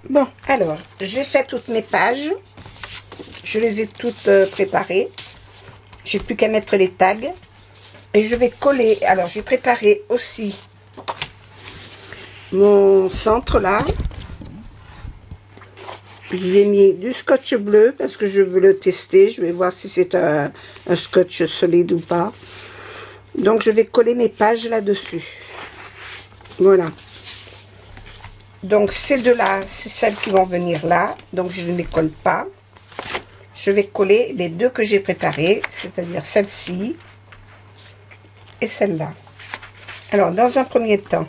Bon, alors, j'ai fait toutes mes pages. Je les ai toutes préparées. J'ai plus qu'à mettre les tags. Et je vais coller. Alors, j'ai préparé aussi mon centre là. J'ai mis du scotch bleu parce que je veux le tester. Je vais voir si c'est un scotch solide ou pas. Donc, je vais coller mes pages là-dessus. Voilà. Donc, ces deux-là, c'est celles qui vont venir là. Donc, je ne les colle pas. Je vais coller les deux que j'ai préparées, c'est-à-dire celle-ci et celle-là. Alors, dans un premier temps,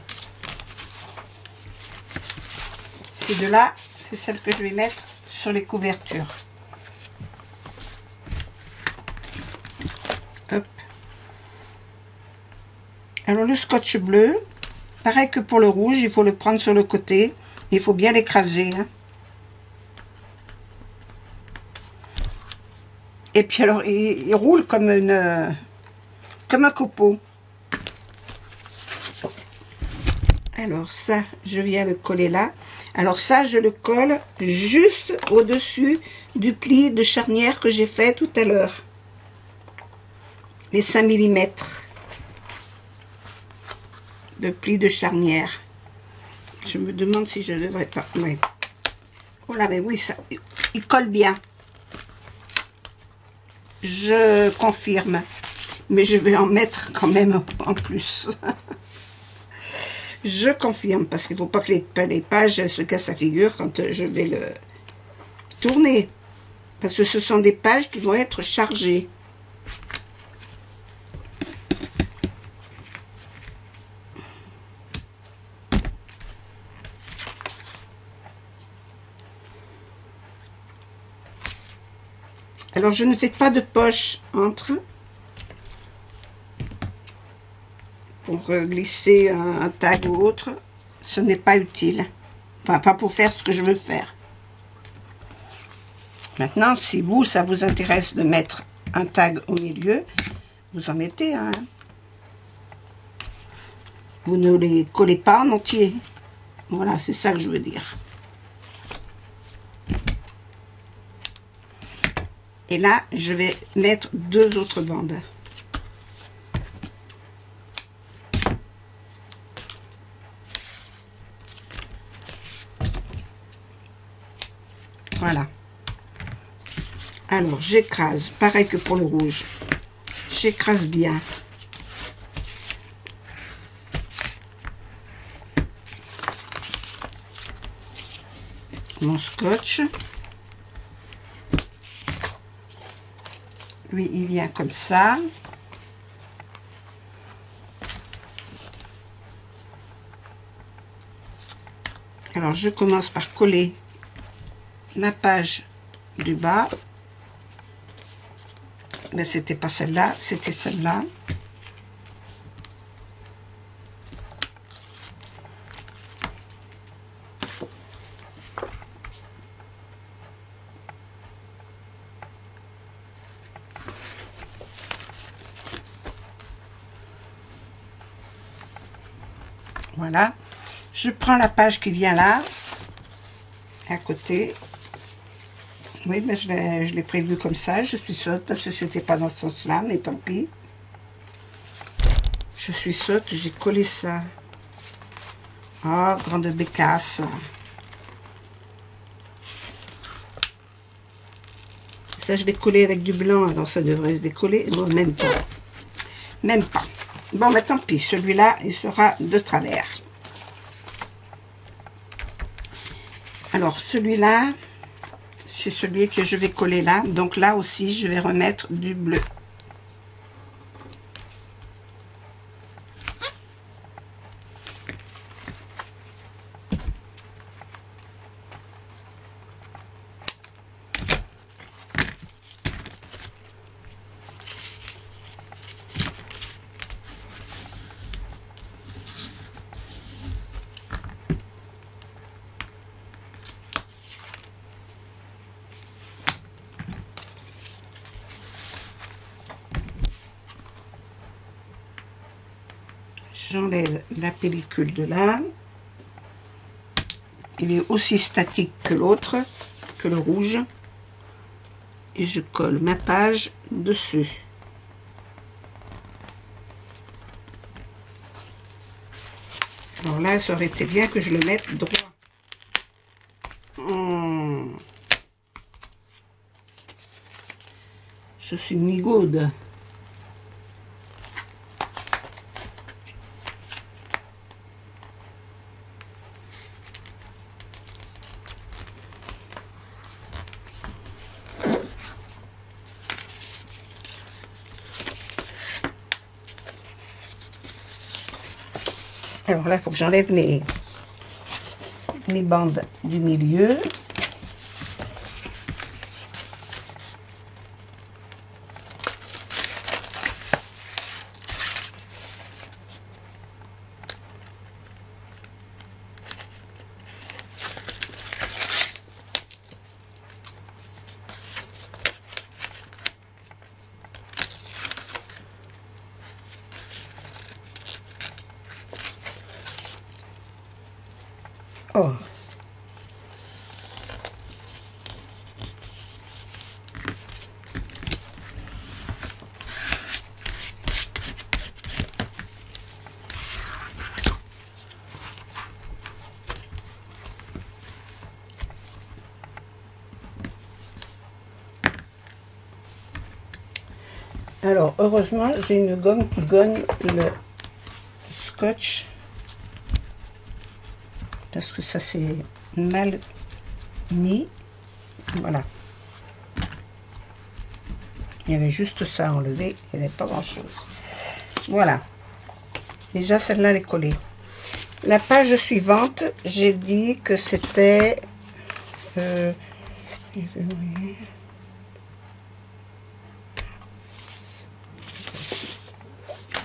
ces deux-là, c'est celles que je vais mettre sur les couvertures. Hop. Alors, le scotch bleu, pareil que pour le rouge, il faut le prendre sur le côté. Il faut bien l'écraser. Hein. Et puis alors, il roule comme un copeau. Alors ça, je viens le coller là. Alors ça, je le colle juste au-dessus du pli de charnière que j'ai fait tout à l'heure. Les 5 mm de pli de charnière. Je me demande si je ne devrais pas... Oui. Oh là, mais oui, ça, il colle bien. Je confirme. Mais je vais en mettre quand même en plus. Je confirme, parce qu'il ne faut pas que les pages se cassent la figure quand je vais le tourner. Parce que ce sont des pages qui vont être chargées. Alors, je ne fais pas de poche entre pour glisser un tag ou autre. Ce n'est pas utile. Enfin, pas pour faire ce que je veux faire. Maintenant, si vous, ça vous intéresse de mettre un tag au milieu, vous en mettez un. Vous ne les collez pas en entier. Voilà, c'est ça que je veux dire. Et là, je vais mettre deux autres bandes. Voilà. Alors, j'écrase, pareil que pour le rouge. J'écrase bien. Mon scotch. Lui, il vient comme ça. Alors, je commence par coller la page du bas. Mais c'était pas celle-là, c'était celle-là. Voilà. Je prends la page qui vient là, à côté. Oui, mais je l'ai prévu comme ça. Je suis sotte parce que c'était pas dans ce sens-là, mais tant pis. Je suis sotte, j'ai collé ça. Oh, grande bécasse. Ça, je l'ai collé avec du blanc, alors ça devrait se décoller. Bon, même pas. Même pas. Bon, mais tant pis, celui-là, il sera de travers. Alors, celui-là, c'est celui que je vais coller là. Donc là aussi, je vais remettre du bleu. J'enlève la pellicule de là. il est aussi statique que l'autre, que le rouge. Et je colle ma page dessus. Alors là, ça aurait été bien que je le mette droit. Je suis migaude. Alors là, il faut que j'enlève mes bandes du milieu. Oh. Alors, heureusement, j'ai une gomme qui gomme le scotch. Parce que ça s'est mal mis. Voilà. Il y avait juste ça à enlever. Il n'y avait pas grand-chose. Voilà. Déjà, celle-là, elle est collée. La page suivante, j'ai dit que c'était...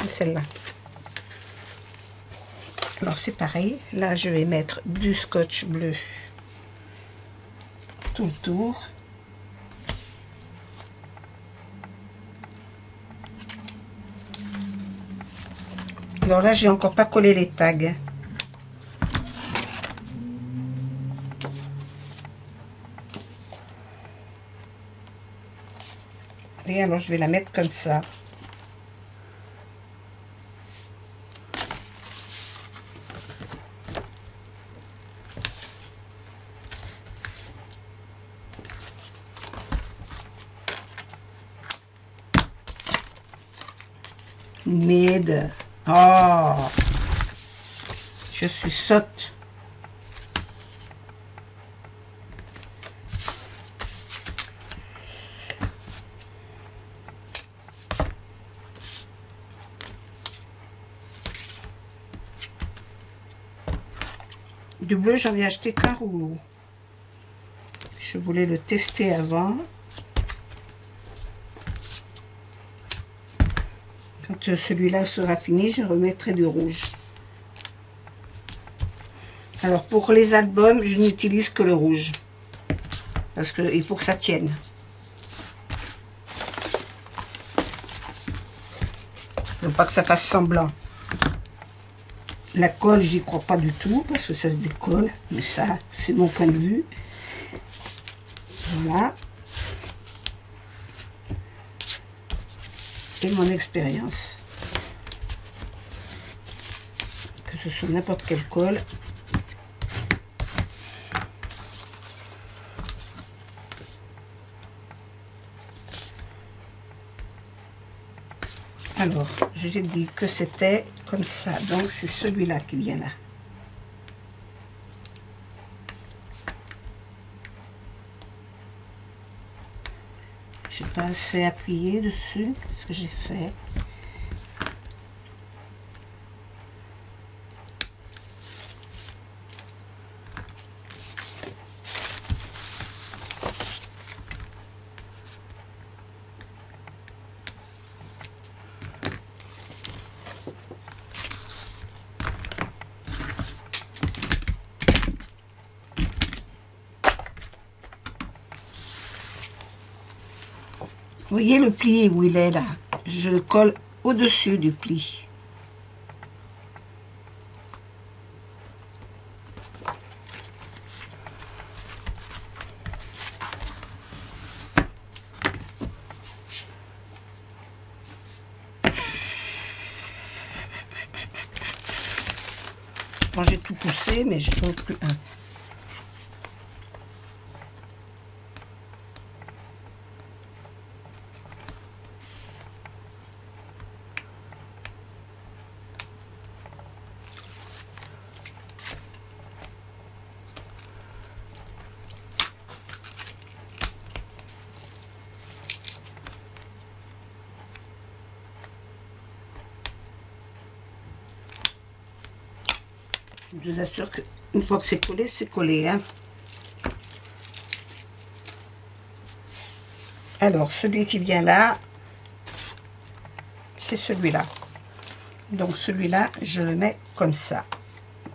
celle-là. Alors c'est pareil, là je vais mettre du scotch bleu tout le tour. Alors là j'ai encore pas collé les tags. Et alors je vais la mettre comme ça. Mid. Oh, je suis sotte. Du bleu, j'en ai acheté qu'un rouleau. Je voulais le tester avant. Quand celui-là sera fini, je remettrai du rouge. Alors pour les albums, je n'utilise que le rouge. Parce qu'il faut que ça tienne. Il ne faut pas que ça fasse semblant. La colle, j'y crois pas du tout, parce que ça se décolle. Mais ça, c'est mon point de vue. Voilà. Et mon expérience. Que ce soit n'importe quelle colle. Alors, j'ai dit que c'était comme ça. Donc, c'est celui-là qui vient là. J'ai pas assez appuyé dessus. Qu'est-ce que j'ai fait? Vous voyez le pli où il est là? Je le colle au-dessus du pli. pousser, mais je trouve plus un. Je vous assure qu'une fois que c'est collé, c'est collé. Hein. Alors, celui qui vient là, c'est celui-là. Donc, celui-là, je le mets comme ça.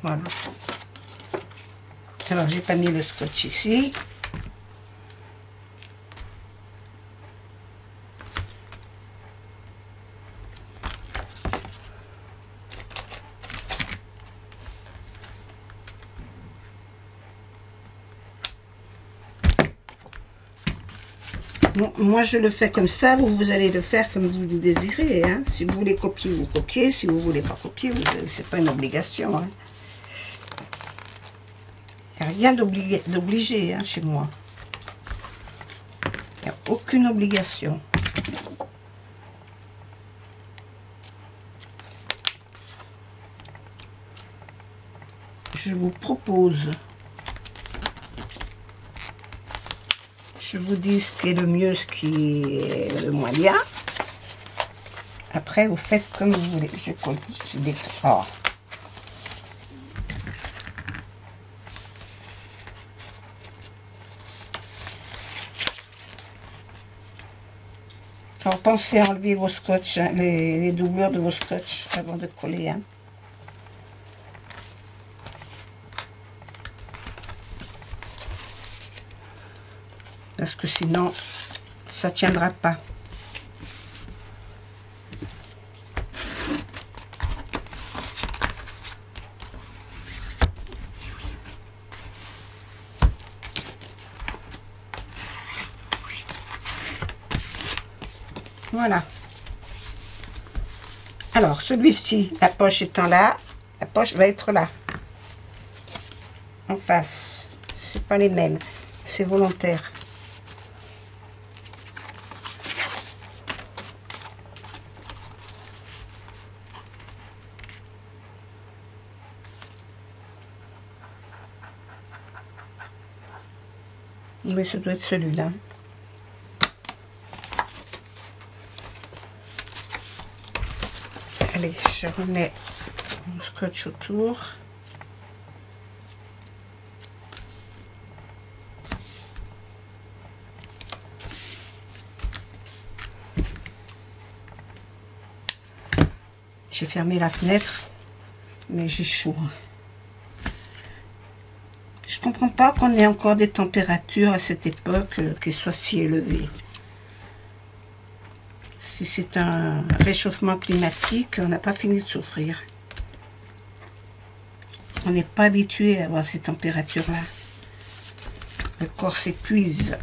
Voilà. Alors, j'ai pas mis le scotch ici. Bon, moi, je le fais comme ça. Vous allez le faire comme vous le désirez. Hein. Si vous voulez copier, vous copiez. Si vous voulez pas copier, c'est pas une obligation. Hein. Il n'y a rien d'obligé hein, chez moi. Il n'y a aucune obligation. Je vous propose, je vous dis ce qui est le mieux, ce qui est le moins bien. Après, vous faites comme vous voulez. Je colle des oh. Alors, pensez à enlever vos scotch, hein, les doublures de vos scotch avant de coller. Hein. Parce que sinon, ça ne tiendra pas. Voilà. Alors, celui-ci, la poche étant là, la poche va être là. En face. C'est pas les mêmes. C'est volontaire. Oui, ça doit être celui-là. Allez, je remets mon scotch autour. J'ai fermé la fenêtre, mais j'ai chaud. Je comprends pas qu'on ait encore des températures à cette époque qui soient si élevées. Si c'est un réchauffement climatique, on n'a pas fini de souffrir. On n'est pas habitué à avoir ces températures-là. Le corps s'épuise.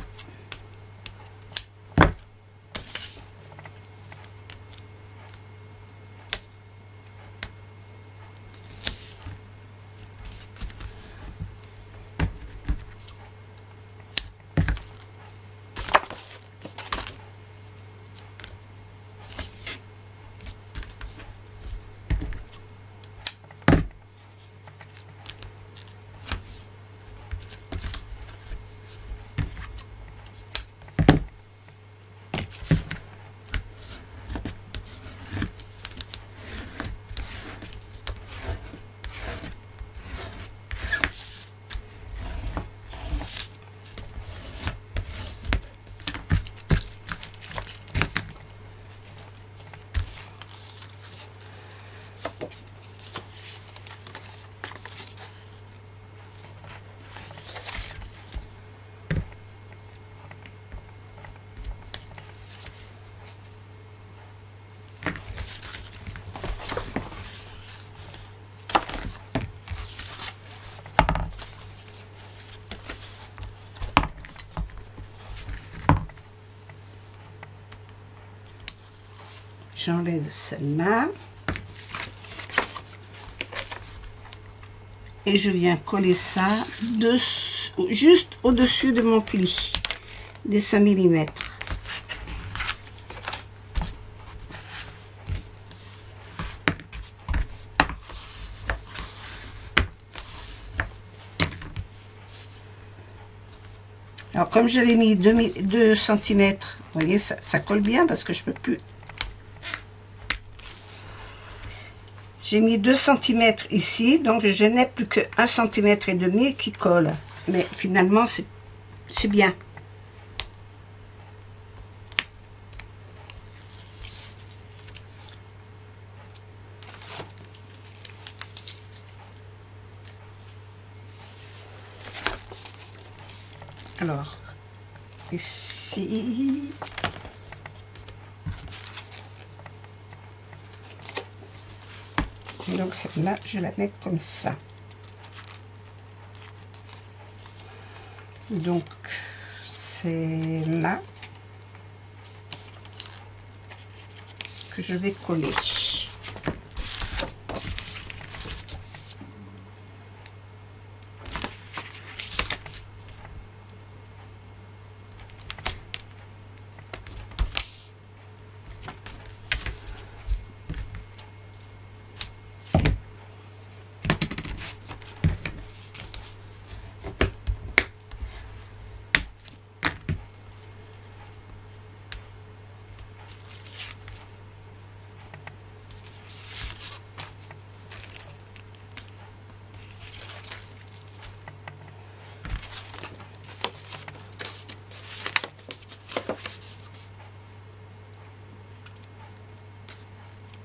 J'enlève celle-là. et je viens coller ça juste au-dessus de mon pli des 5 mm. Alors comme j'avais mis 2 cm, vous voyez, ça colle bien parce que je peux plus. J'ai mis 2 cm ici, donc je n'ai plus que 1,5 cm qui colle. Mais finalement, c'est bien. Alors, ici, donc celle-là, je la mets comme ça. Donc, c'est là que je vais coller.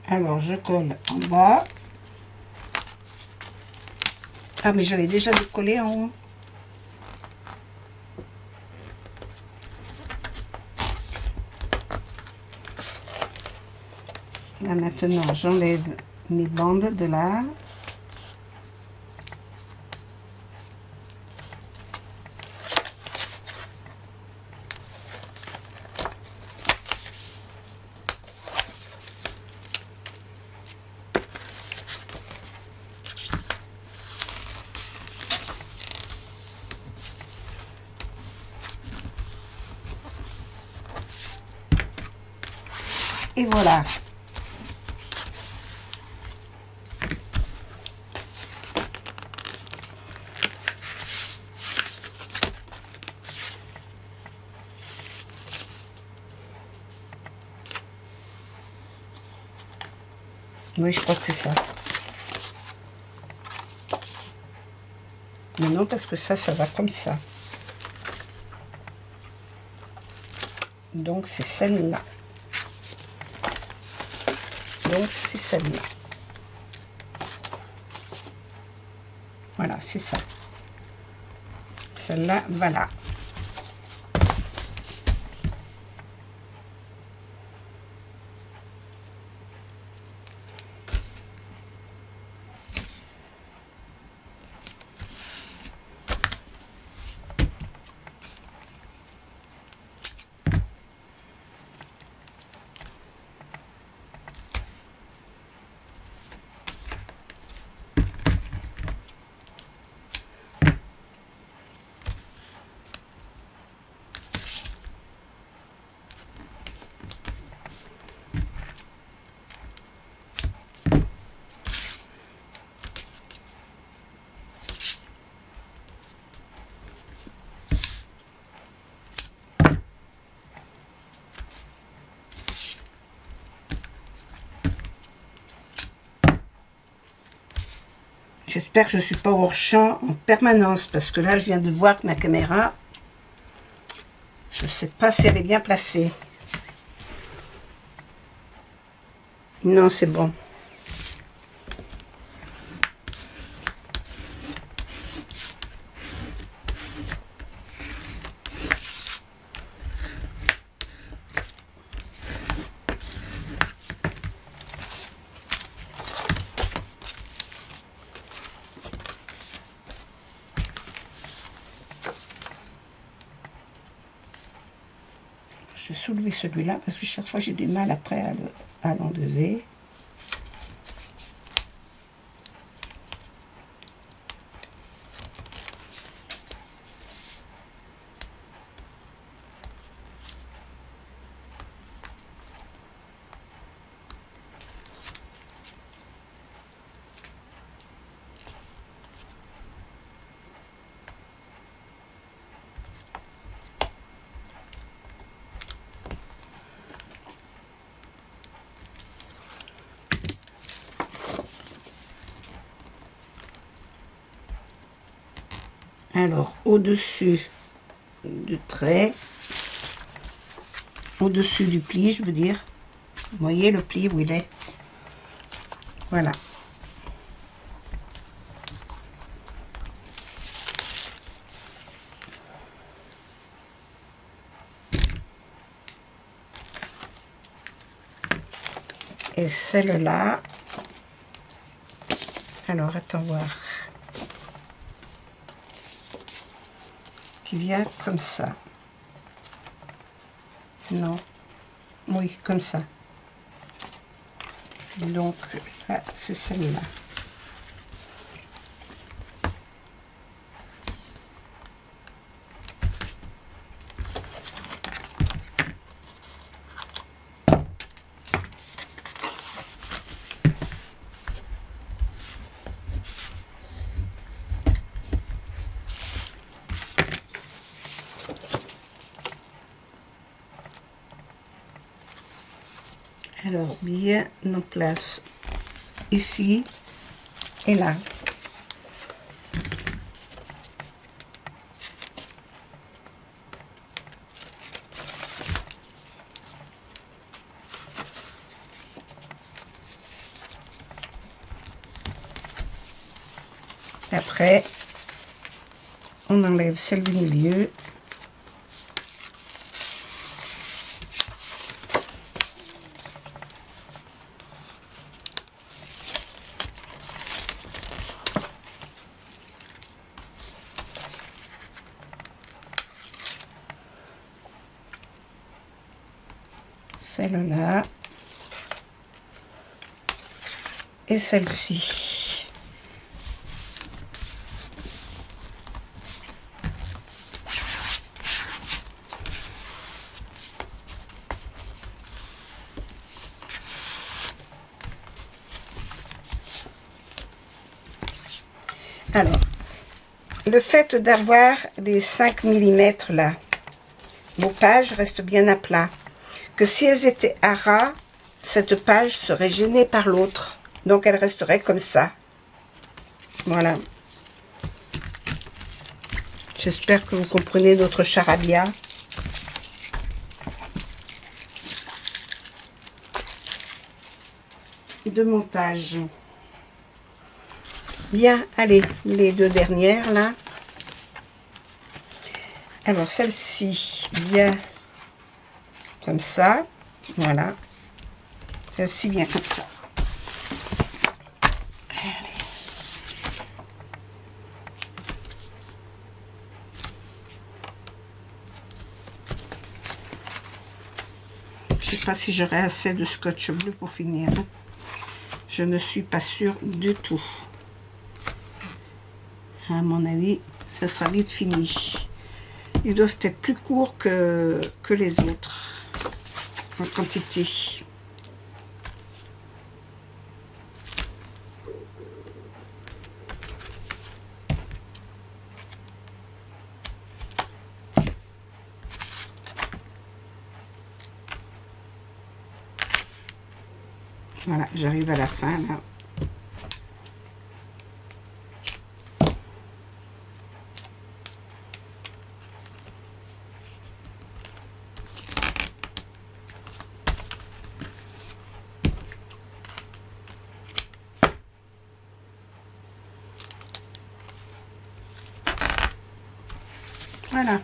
Alors, je colle en bas. Ah, mais j'avais déjà décollé en haut. Là, maintenant, j'enlève mes bandes de là. Et voilà. Oui, je crois que c'est ça. Mais non, parce que ça va comme ça. Donc, c'est celle-là. Donc, c'est celle-là. Voilà, c'est ça. Celle-là, voilà. J'espère que je ne suis pas hors champ en permanence, parce que là, je viens de voir que ma caméra, je ne sais pas si elle est bien placée. Non, c'est bon. Je vais soulever celui-là parce que chaque fois j'ai du mal après à l'enlever. Alors, au-dessus du trait, au-dessus du pli, je veux dire. Vous voyez le pli où il est? Voilà. Et celle-là, alors attends voir, qui vient comme ça. Non, oui, comme ça. Donc là, c'est celle-là. Alors, bien en place ici et là. Après, on enlève celle du milieu. Celle-là. Et celle-ci. Alors, le fait d'avoir les 5 mm là, vos pages restent bien à plat. Que si elles étaient à ras, cette page serait gênée par l'autre. Donc elle resterait comme ça. Voilà. J'espère que vous comprenez notre charabia. De montage. Bien, allez, les deux dernières là. Alors celle-ci vient comme ça. Voilà. Celle-ci vient comme ça. Je ne sais pas si j'aurai assez de scotch bleu pour finir. Je ne suis pas sûre du tout. À mon avis, ça sera vite fini. Ils doivent être plus courts que les autres en quantité. Voilà, j'arrive à la fin là. Voilà.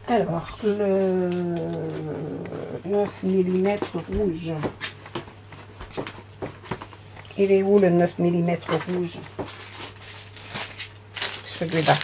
Alors, le 9 mm rouge. Il est où le 9 mm rouge? Celui-là.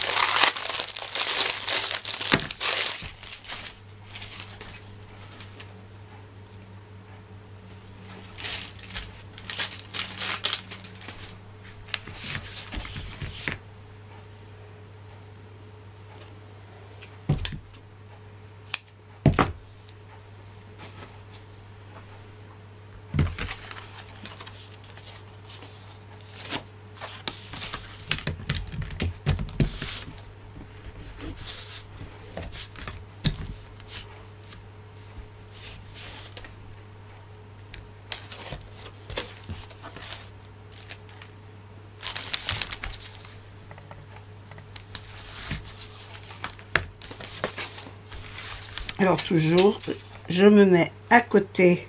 Alors toujours, je me mets à côté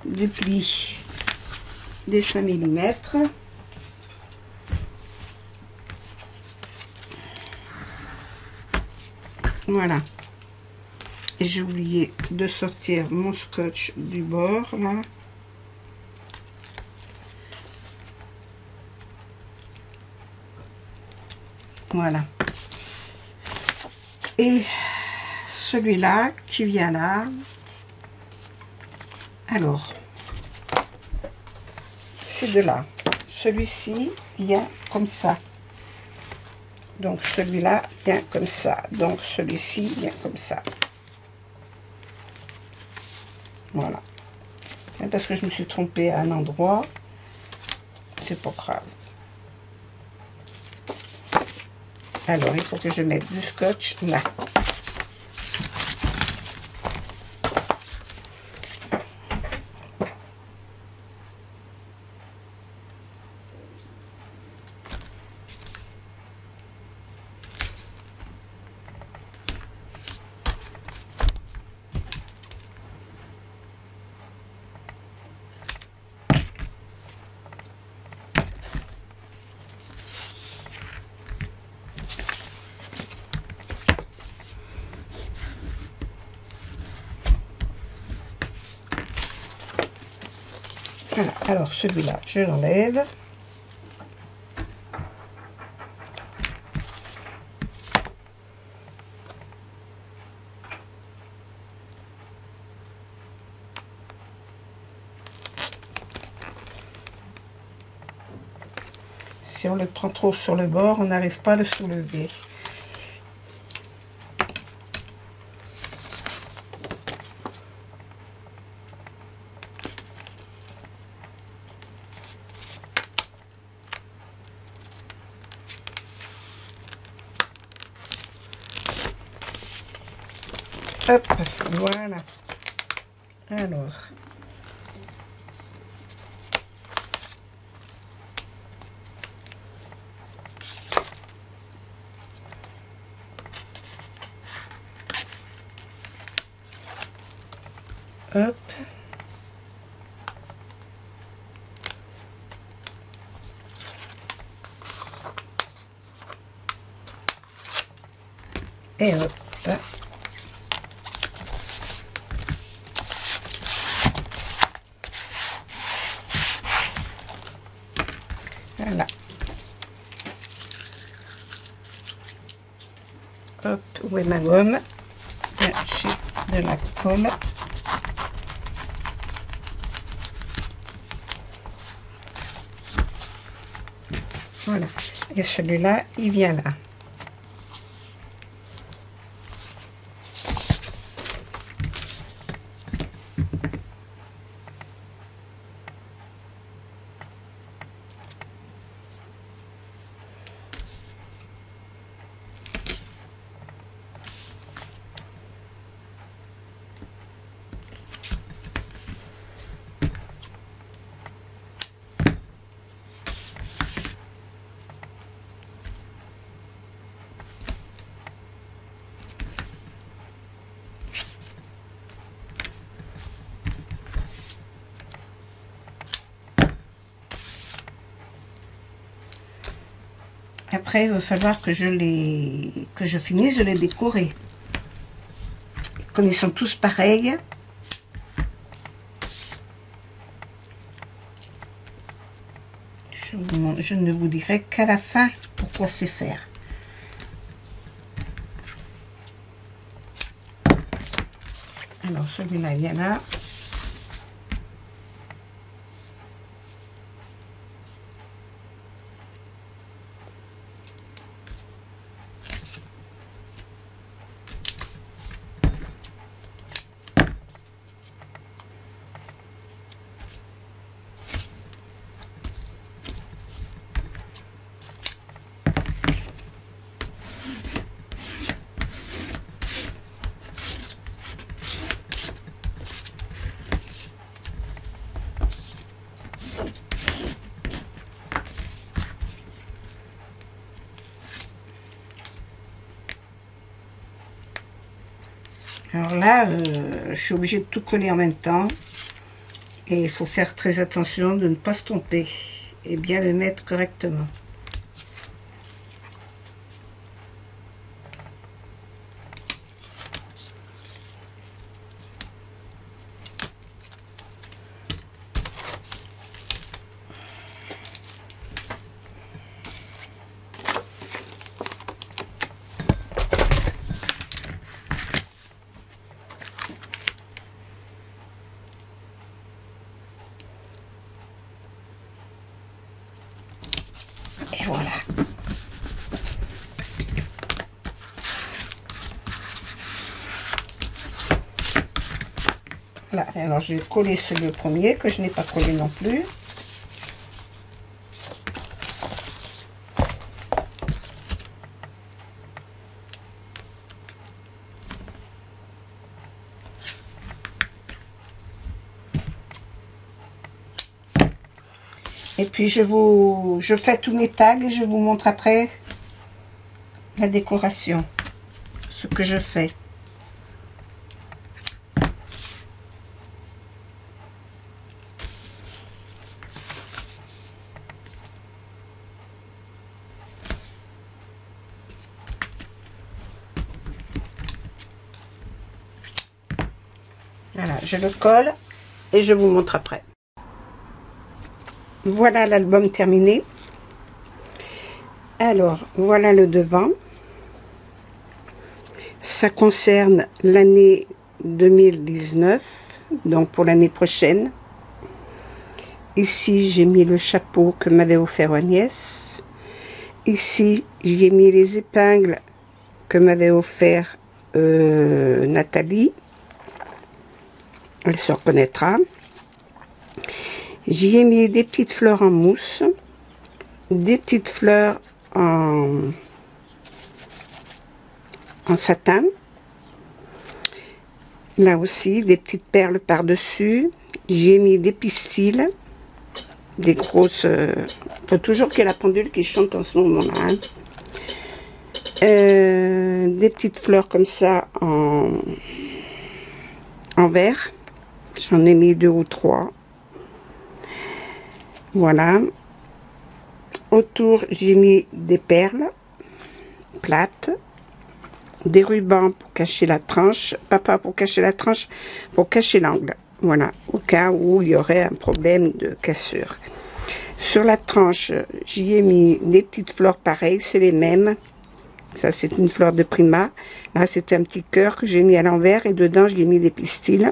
du pli des 5 mm. Voilà. Et j'ai oublié de sortir mon scotch du bord là. Voilà. Et celui-là qui vient là. Alors, c'est de là. Celui-ci vient comme ça. Donc celui-là vient comme ça. Donc celui-ci vient comme ça. Voilà. Parce que je me suis trompée à un endroit. C'est pas grave. Alors, il faut que je mette du scotch là. Voilà, alors celui-là, je l'enlève. Si on le prend trop sur le bord, on n'arrive pas à le soulever. Hop, voilà. Alors, hop. Et hop. Voilà. Hop, où est ma gomme? J'ai de la colle. Voilà. Et celui-là, il vient là. Après, il va falloir que je finisse de les décorer. Comme ils sont tous pareils, je ne vous dirai qu'à la fin pourquoi c'est faire. Alors, celui-là, il y en a. Alors là, je suis obligée de tout coller en même temps. Et il faut faire très attention de ne pas se tromper. Et bien le mettre correctement. Et voilà. Voilà, alors je vais coller celui premier que je n'ai pas collé non plus. Et puis je fais tous mes tags et je vous montre après la décoration, ce que je fais. Voilà, je le colle et je vous montre après. Voilà l'album terminé. Alors, voilà le devant. Ça concerne l'année 2019, donc pour l'année prochaine. Ici, j'ai mis le chapeau que m'avait offert Agnès. Ici, j'ai mis les épingles que m'avait offert Nathalie. Elle se reconnaîtra. J'y ai mis des petites fleurs en mousse, des petites fleurs en satin. Là aussi, des petites perles par-dessus. J'ai mis des pistils, des grosses... faut toujours qu'il y ait la pendule qui chante en ce moment-là. Hein. Des petites fleurs comme ça en vert. J'en ai mis 2 ou 3. Voilà. Autour, j'ai mis des perles plates, des rubans pour cacher la tranche, pas pour cacher la tranche, pour cacher l'angle. Voilà, au cas où il y aurait un problème de cassure. Sur la tranche, j'y ai mis des petites fleurs pareilles, c'est les mêmes. Ça, c'est une fleur de Prima. Là, c'est un petit cœur que j'ai mis à l'envers et dedans, j'y ai mis des pistils,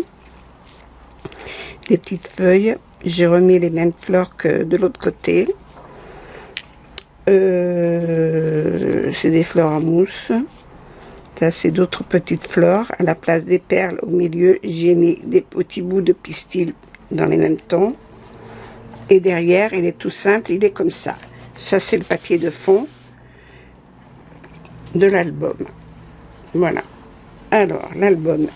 des petites feuilles. J'ai remis les mêmes fleurs que de l'autre côté. C'est des fleurs en mousse. Ça, c'est d'autres petites fleurs. À la place des perles au milieu, j'ai mis des petits bouts de pistil dans les mêmes tons. Et derrière, il est tout simple, il est comme ça. Ça, c'est le papier de fond de l'album. Voilà. Alors, l'album.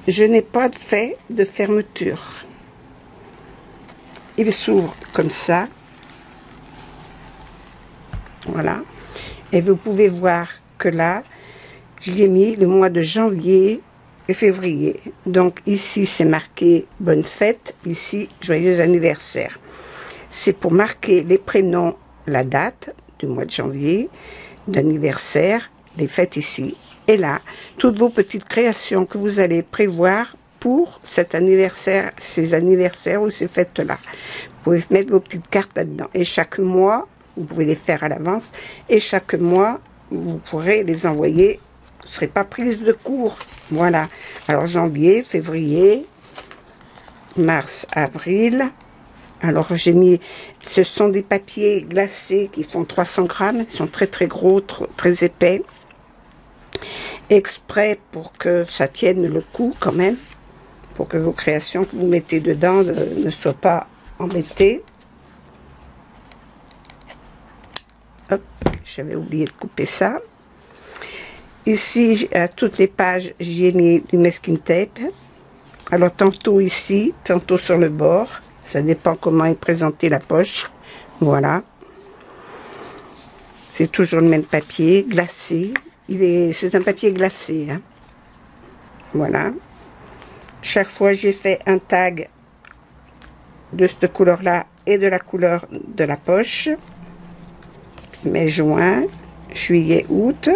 Je n'ai pas fait de fermeture. Il s'ouvre comme ça. Voilà. Et vous pouvez voir que là, j'y ai mis le mois de janvier et février. Donc ici, c'est marqué bonne fête. Ici, joyeux anniversaire. C'est pour marquer les prénoms, la date du mois de janvier, d'anniversaire, les fêtes ici. Et là, toutes vos petites créations que vous allez prévoir pour cet anniversaire, ces anniversaires ou ces fêtes-là. Vous pouvez mettre vos petites cartes là-dedans. Et chaque mois, vous pouvez les faire à l'avance. Et chaque mois, vous pourrez les envoyer. Vous ne serez pas prise de cours. Voilà. Alors, janvier, février, mars, avril. Alors, j'ai mis... Ce sont des papiers glacés qui font 300 grammes. Ils sont très, très gros, très épais. Exprès pour que ça tienne le coup quand même. Pour que vos créations que vous mettez dedans ne soient pas embêtées. Hop, j'avais oublié de couper ça. Ici, à toutes les pages, j'y ai mis du masking tape. Alors, tantôt ici, tantôt sur le bord. Ça dépend comment est présentée la poche. Voilà. C'est toujours le même papier, glacé. C'est un papier glacé. Hein. Voilà. Chaque fois, j'ai fait un tag de cette couleur-là et de la couleur de la poche. Mai, juin, juillet, août.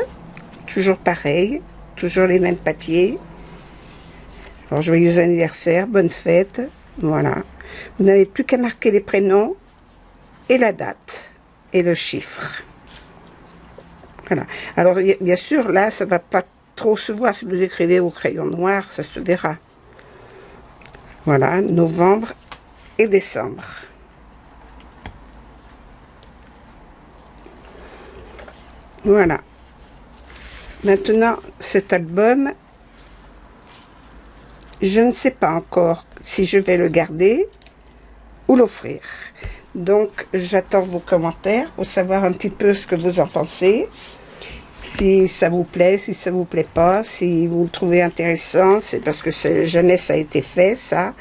Toujours pareil. Toujours les mêmes papiers. Alors, joyeux anniversaire, bonne fête. Voilà. Vous n'avez plus qu'à marquer les prénoms et la date et le chiffre. Voilà. Alors, bien sûr, là, ça ne va pas trop se voir. Si vous écrivez au crayon noir, ça se verra. Voilà, novembre et décembre. Voilà. Maintenant, cet album, je ne sais pas encore si je vais le garder ou l'offrir. Donc, j'attends vos commentaires pour savoir un petit peu ce que vous en pensez. Si ça vous plaît, si ça vous plaît pas, si vous le trouvez intéressant, c'est parce que jamais ça a été fait, ça.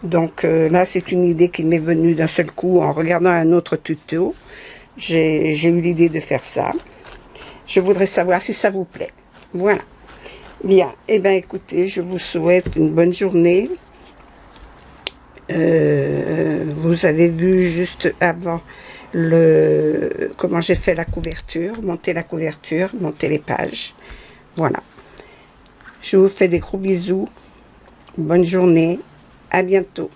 Donc là, c'est une idée qui m'est venue d'un seul coup en regardant un autre tuto. J'ai eu l'idée de faire ça. Je voudrais savoir si ça vous plaît. Voilà. Bien. Eh bien, écoutez, je vous souhaite une bonne journée. Vous avez vu juste avant comment j'ai fait la couverture, monter la couverture, monter les pages. Voilà. Je vous fais des gros bisous. Bonne journée. À bientôt.